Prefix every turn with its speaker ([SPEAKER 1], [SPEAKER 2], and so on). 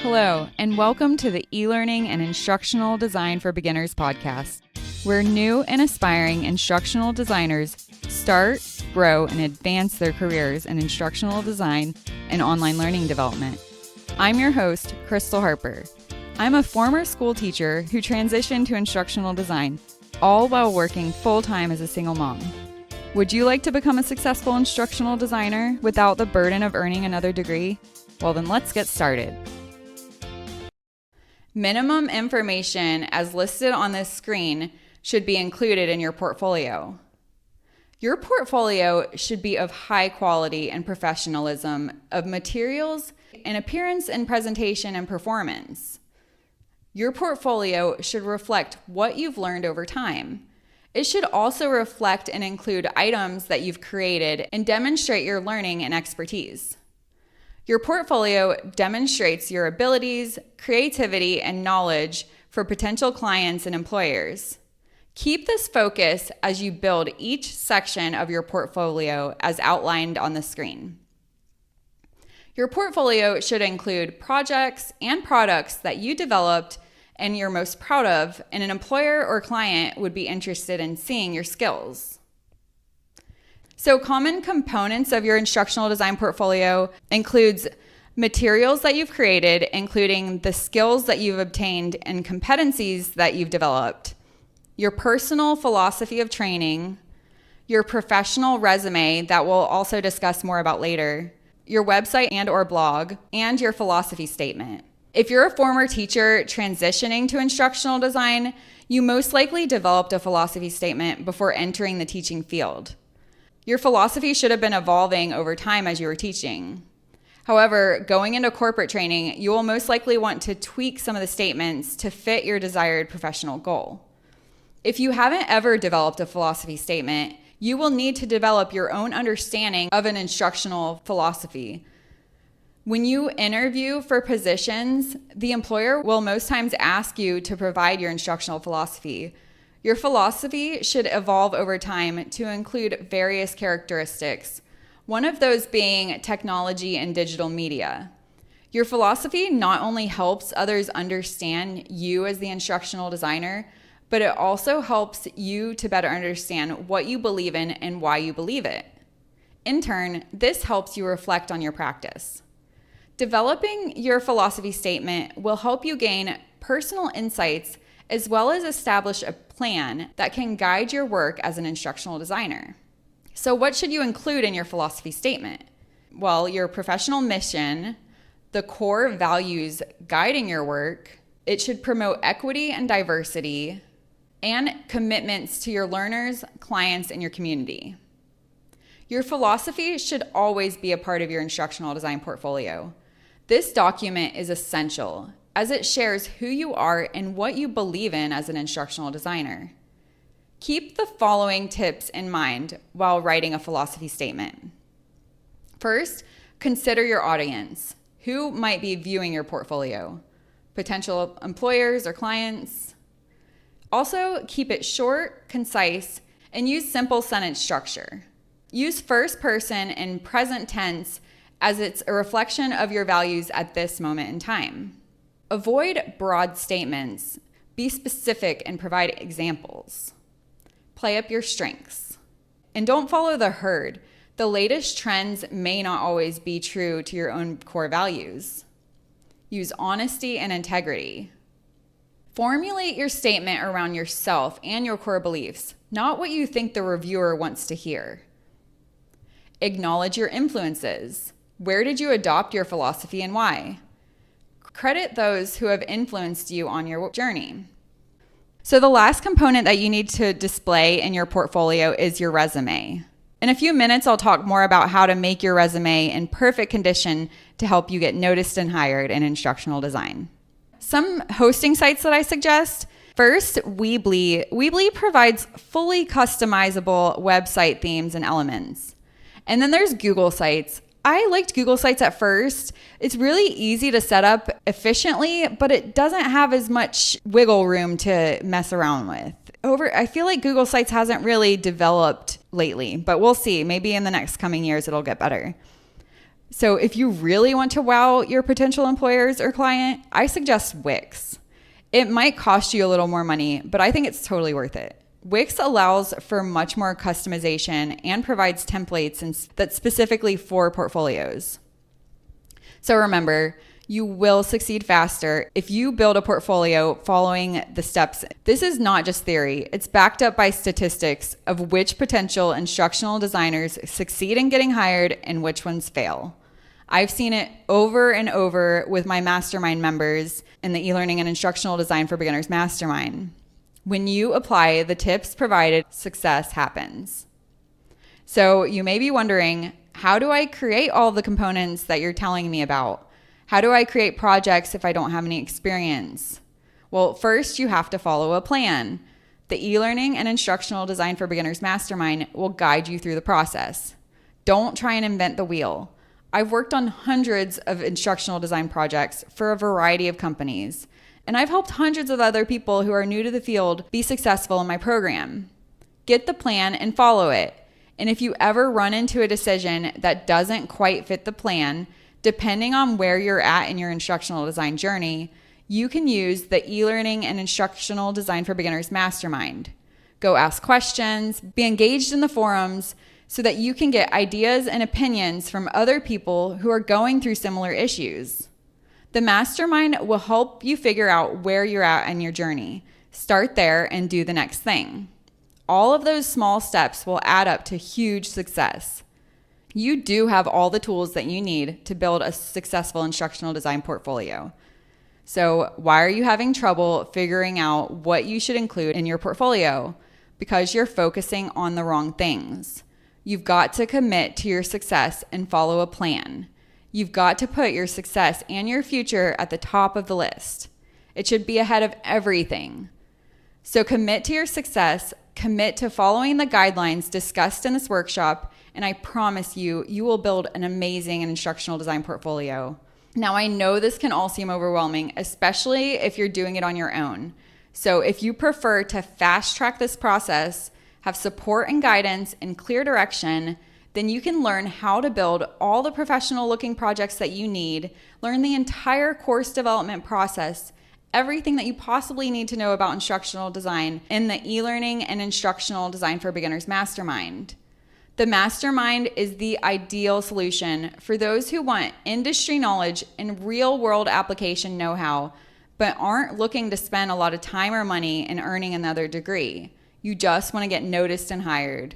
[SPEAKER 1] Hello, and welcome to the eLearning and Instructional Design for Beginners podcast, where new and aspiring instructional designers start, grow, and advance their careers in instructional design and online learning development. I'm your host, Crystal Harper. I'm a former school teacher who transitioned to instructional design, all while working full-time as a single mom. Would you like to become a successful instructional designer without the burden of earning another degree? Well, then let's get started. Minimum information as listed on this screen should be included in your portfolio. Your portfolio should be of high quality and professionalism of materials and appearance and presentation and performance. Your portfolio should reflect what you've learned over time. It should also reflect and include items that you've created and demonstrate your learning and expertise. Your portfolio demonstrates your abilities, creativity, and knowledge for potential clients and employers. Keep this focus as you build each section of your portfolio as outlined on the screen. Your portfolio should include projects and products that you developed and you're most proud of, and an employer or client would be interested in seeing your skills. So common components of your instructional design portfolio includes materials that you've created, including the skills that you've obtained and competencies that you've developed, your personal philosophy of training, your professional resume that we'll also discuss more about later, your website and or blog, and your philosophy statement. If you're a former teacher transitioning to instructional design, you most likely developed a philosophy statement before entering the teaching field. Your philosophy should have been evolving over time as you were teaching. However, going into corporate training, you will most likely want to tweak some of the statements to fit your desired professional goal. If you haven't ever developed a philosophy statement, you will need to develop your own understanding of an instructional philosophy. When you interview for positions, the employer will most times ask you to provide your instructional philosophy. Your philosophy should evolve over time to include various characteristics, one of those being technology and digital media. Your philosophy not only helps others understand you as the instructional designer, but it also helps you to better understand what you believe in and why you believe it. In turn, this helps you reflect on your practice. Developing your philosophy statement will help you gain personal insights as well as establish a plan that can guide your work as an instructional designer. So what should you include in your philosophy statement? Well, your professional mission, the core values guiding your work, it should promote equity and diversity, and commitments to your learners, clients, and your community. Your philosophy should always be a part of your instructional design portfolio. This document is essential as it shares who you are and what you believe in as an instructional designer. Keep the following tips in mind while writing a philosophy statement. First, consider your audience. Who might be viewing your portfolio? Potential employers or clients? Also, keep it short, concise, and use simple sentence structure. Use first person and present tense as it's a reflection of your values at this moment in time. Avoid broad statements. Be specific and provide examples. Play up your strengths. And don't follow the herd. The latest trends may not always be true to your own core values. Use honesty and integrity. Formulate your statement around yourself and your core beliefs, not what you think the reviewer wants to hear. Acknowledge your influences. Where did you adopt your philosophy and why? Credit those who have influenced you on your journey. So the last component that you need to display in your portfolio is your resume. In a few minutes, I'll talk more about how to make your resume in perfect condition to help you get noticed and hired in instructional design. Some hosting sites that I suggest. First, Weebly. Weebly provides fully customizable website themes and elements. And then there's Google Sites. I liked Google Sites at first. It's really easy to set up efficiently, but it doesn't have as much wiggle room to mess around with. I feel like Google Sites hasn't really developed lately, but we'll see. Maybe in the next coming years it'll get better. So if you really want to wow your potential employers or client, I suggest Wix. It might cost you a little more money, but I think it's totally worth it. Wix allows for much more customization and provides templates that's specifically for portfolios. So remember, you will succeed faster if you build a portfolio following the steps. This is not just theory. It's backed up by statistics of which potential instructional designers succeed in getting hired and which ones fail. I've seen it over and over with my mastermind members in the eLearning and Instructional Design for Beginners Mastermind. When you apply the tips provided, success happens. So you may be wondering, how do I create all the components that you're telling me about? How do I create projects if I don't have any experience? Well, first you have to follow a plan. The eLearning and Instructional Design for Beginners Mastermind will guide you through the process. Don't try and invent the wheel. I've worked on hundreds of instructional design projects for a variety of companies, and I've helped hundreds of other people who are new to the field be successful in my program. Get the plan and follow it. And if you ever run into a decision that doesn't quite fit the plan, depending on where you're at in your instructional design journey, you can use the eLearning and Instructional Design for Beginners Mastermind. Go ask questions, be engaged in the forums so that you can get ideas and opinions from other people who are going through similar issues. The mastermind will help you figure out where you're at in your journey. Start there and do the next thing. All of those small steps will add up to huge success. You do have all the tools that you need to build a successful instructional design portfolio. So why are you having trouble figuring out what you should include in your portfolio? Because you're focusing on the wrong things. You've got to commit to your success and follow a plan. You've got to put your success and your future at the top of the list. It should be ahead of everything. So commit to your success, commit to following the guidelines discussed in this workshop, and I promise you, you will build an amazing instructional design portfolio. Now, I know this can all seem overwhelming, especially if you're doing it on your own. So if you prefer to fast track this process, have support and guidance and clear direction, then you can learn how to build all the professional looking projects that you need, learn the entire course development process, everything that you possibly need to know about instructional design in the eLearning and Instructional Design for Beginners Mastermind. The Mastermind is the ideal solution for those who want industry knowledge and real-world application know-how, but aren't looking to spend a lot of time or money in earning another degree. You just want to get noticed and hired.